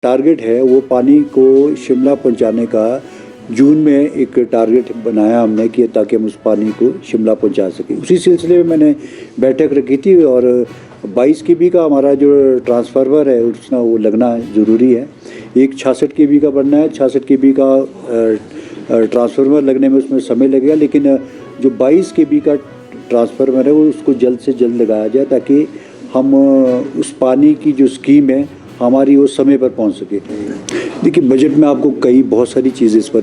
Target है वो पानी को शिमला पहुंचाने का। जून में एक टारगेट बनाया हमने कि ताकि हम उस पानी को शिमला पहुंचा सकें। उसी सिलसिले में मैंने बैठक रखी थी और 22 केवी का हमारा जो ट्रांसफार्मर है उसका वो लगना ज़रूरी है। एक 66 केवी का बनना है। 66 केवी का ट्रांसफार्मर लगने में उसमें समय लगेगा, लेकिन जो 22 केवी का ट्रांसफार्मर है वो उसको जल्द से जल्द लगाया जाए ताकि हम उस पानी की जो स्कीम है हमारी वो समय पर पहुंच सके। देखिए, बजट में आपको कई बहुत सारी चीज़ें इस पर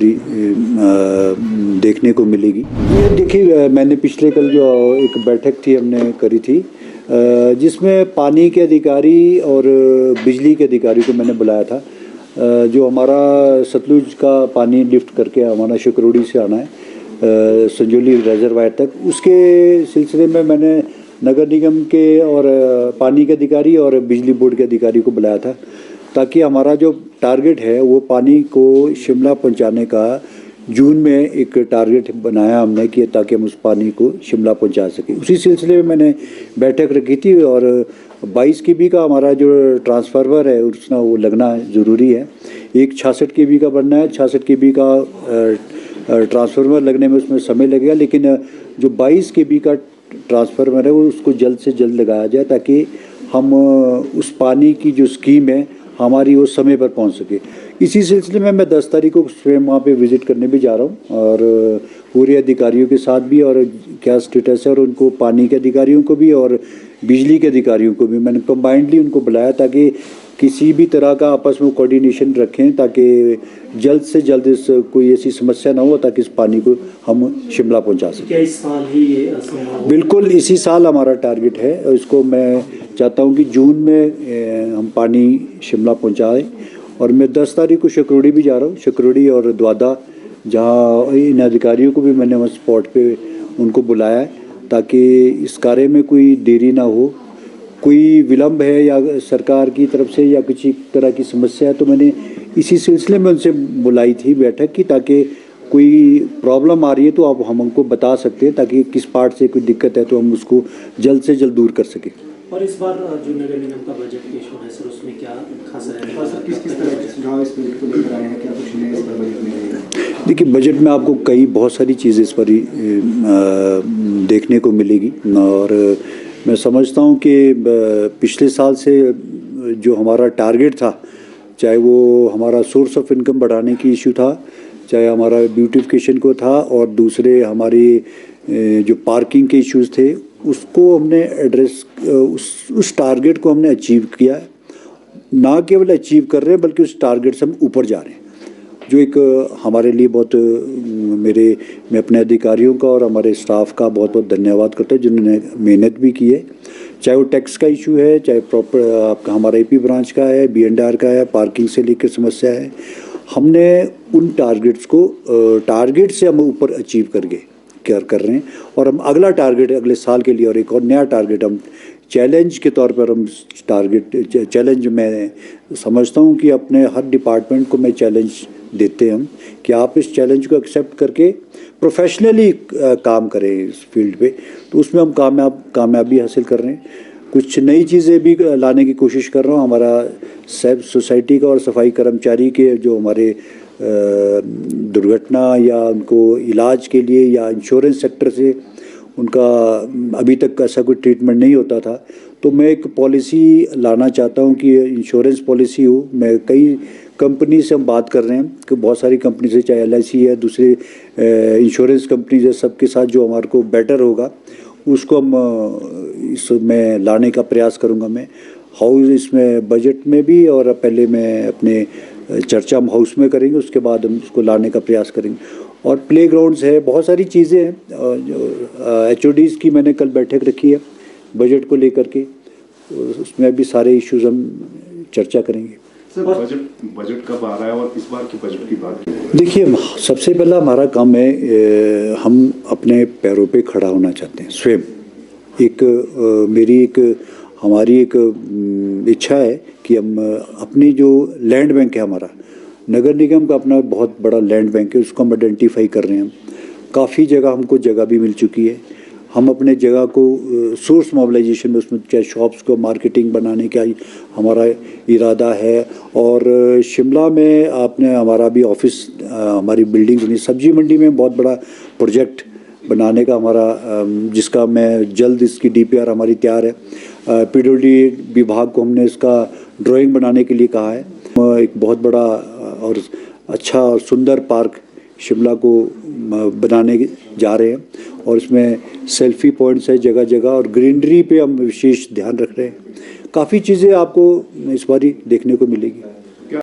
देखने को मिलेगी। ये देखिए, मैंने पिछले कल जो एक बैठक थी हमने करी थी जिसमें पानी के अधिकारी और बिजली के अधिकारी को मैंने बुलाया था। जो हमारा सतलुज का पानी लिफ्ट करके हमारा शकरोड़ी से आना है संजौली रिजर्वायर तक, उसके सिलसिले में मैंने नगर निगम के और पानी के अधिकारी और बिजली बोर्ड के अधिकारी को बुलाया था ताकि हमारा जो टारगेट है वो पानी को शिमला पहुंचाने का। जून में एक टारगेट बनाया हमने कि ताकि हम उस पानी को शिमला पहुंचा सकें। उसी सिलसिले में मैंने बैठक रखी थी और 22 केवी का हमारा जो ट्रांसफार्मर है उसका वो लगना ज़रूरी है। एक 66 केवी का बनना है। 66 केवी का ट्रांसफार्मर लगने में उसमें समय लगेगा, लेकिन जो 22 केवी का ट्रांसफार्मर है वो उसको जल्द से जल्द लगाया जाए ताकि हम उस पानी की जो स्कीम है हमारी वो समय पर पहुंच सके। इसी सिलसिले में मैं 10 तारीख को स्वयं वहाँ पे विज़िट करने भी जा रहा हूँ और पूरे अधिकारियों के साथ भी, और क्या स्टेटस है, और उनको पानी के अधिकारियों को भी और बिजली के अधिकारियों को भी मैंने कंबाइंडली उनको बुलाया ताकि किसी भी तरह का आपस में कोऑर्डिनेशन रखें ताकि जल्द से जल्द इस कोई ऐसी समस्या ना हो ताकि इस पानी को हम शिमला पहुंचा सकें। क्या इस साल ही बिल्कुल इसी साल हमारा टारगेट है। इसको मैं चाहता हूं कि जून में हम पानी शिमला पहुंचाएं। और मैं 10 तारीख को शकरोड़ी भी जा रहा हूं। शकरोड़ी और द्वादा, जहां इन अधिकारियों को भी मैंने वहाँ स्पॉट पे उनको बुलाया है ताकि इस कार्य में कोई देरी ना हो। कोई विलम्ब है या सरकार की तरफ से या किसी तरह की समस्या है तो मैंने इसी सिलसिले में उनसे बुलाई थी बैठक की, ताकि कोई प्रॉब्लम आ रही है तो आप हम हमको बता सकते हैं ताकि किस पार्ट से कोई दिक्कत है तो हम उसको जल्द से जल्द दूर कर सकें। और इस बार जो नगर निगम का बजट पेश होना है सर, उसमें क्या खास रहेगा? सर, किस तरह के सुझाव इस बजट को लेकर आए हैं? क्या कुछ नया इस पर बजट में रहेगा? देखिए, बजट में आपको कई बहुत सारी चीज़ें इस पर देखने को मिलेगी और मैं समझता हूँ कि पिछले साल से जो हमारा टारगेट था, चाहे वो हमारा सोर्स ऑफ इनकम बढ़ाने की इशू था, चाहे हमारा ब्यूटिफिकेशन को था, और दूसरे हमारी जो पार्किंग के इश्यूज़ थे, उसको हमने एड्रेस उस टारगेट को हमने अचीव किया है। ना केवल अचीव कर रहे हैं बल्कि उस टारगेट से हम ऊपर जा रहे हैं, जो एक हमारे लिए बहुत मैं अपने अधिकारियों का और हमारे स्टाफ का बहुत बहुत धन्यवाद करता हूँ जिन्होंने मेहनत भी की है। चाहे वो टैक्स का इशू है, चाहे प्रॉपर आपका हमारा एपी ब्रांच का है, B&R का है, पार्किंग से लेकर समस्या है, हमने उन टारगेट से हम ऊपर अचीव कर रहे हैं। और हम अगला टारगेट अगले साल के लिए और एक और नया टारगेट हम चैलेंज के तौर पर हम चैलेंज मैं समझता हूँ कि अपने हर डिपार्टमेंट को मैं चैलेंज देते हैं हम कि आप इस चैलेंज को एक्सेप्ट करके प्रोफेशनली काम करें इस फील्ड पे, तो उसमें हम कामयाबी हासिल कर रहे हैं। कुछ नई चीज़ें भी लाने की कोशिश कर रहा हूँ। हमारा सेल्फ सोसाइटी का और सफाई कर्मचारी के जो हमारे दुर्घटना या उनको इलाज के लिए या इंश्योरेंस सेक्टर से उनका अभी तक ऐसा कोई ट्रीटमेंट नहीं होता था, तो मैं एक पॉलिसी लाना चाहता हूं कि इंश्योरेंस पॉलिसी हो। मैं कई कंपनी से हम बात कर रहे हैं कि बहुत सारी कंपनी से, चाहे LIC है, दूसरे इंश्योरेंस कंपनीज है, सबके साथ जो हमारे को बेटर होगा उसको हम इसमें लाने का प्रयास करूंगा मैं हाउस इसमें बजट में भी, और पहले मैं अपने चर्चा हम हाउस में करेंगे, उसके बाद हम इसको लाने का प्रयास करेंगे। और प्ले ग्राउंड्स है, बहुत सारी चीज़ें हैं। HODs की मैंने कल बैठक रखी है बजट को लेकर के, उसमें भी सारे इश्यूज हम चर्चा करेंगे। सर, बजट कब आ रहा है और इस बार की बजट की बात की? देखिए, सबसे पहला हमारा काम है हम अपने पैरों पे खड़ा होना चाहते हैं स्वयं। हमारी एक इच्छा है कि हम अपनी जो लैंड बैंक है, हमारा नगर निगम का अपना बहुत बड़ा लैंड बैंक है, उसको हम आइडेंटिफाई कर रहे हैं। काफ़ी जगह हमको जगह भी मिल चुकी है। हम अपने जगह को सोर्स मोबिलाइजेशन में उसमें क्या शॉप्स को मार्केटिंग बनाने का हमारा इरादा है। और शिमला में आपने हमारा भी ऑफिस हमारी बिल्डिंग बनी, सब्जी मंडी में बहुत बड़ा प्रोजेक्ट बनाने का हमारा जिसका मैं जल्द इसकी डीपीआर हमारी तैयार है। पीडब्ल्यूडी विभाग को हमने इसका ड्राइंग बनाने के लिए कहा है। एक बहुत बड़ा और अच्छा और सुंदर पार्क शिमला को बनाने जा रहे हैं और इसमें सेल्फी पॉइंट्स है जगह जगह और ग्रीनरी पे हम विशेष ध्यान रख रहे हैं। काफ़ी चीज़ें आपको इस बार देखने को मिलेगी।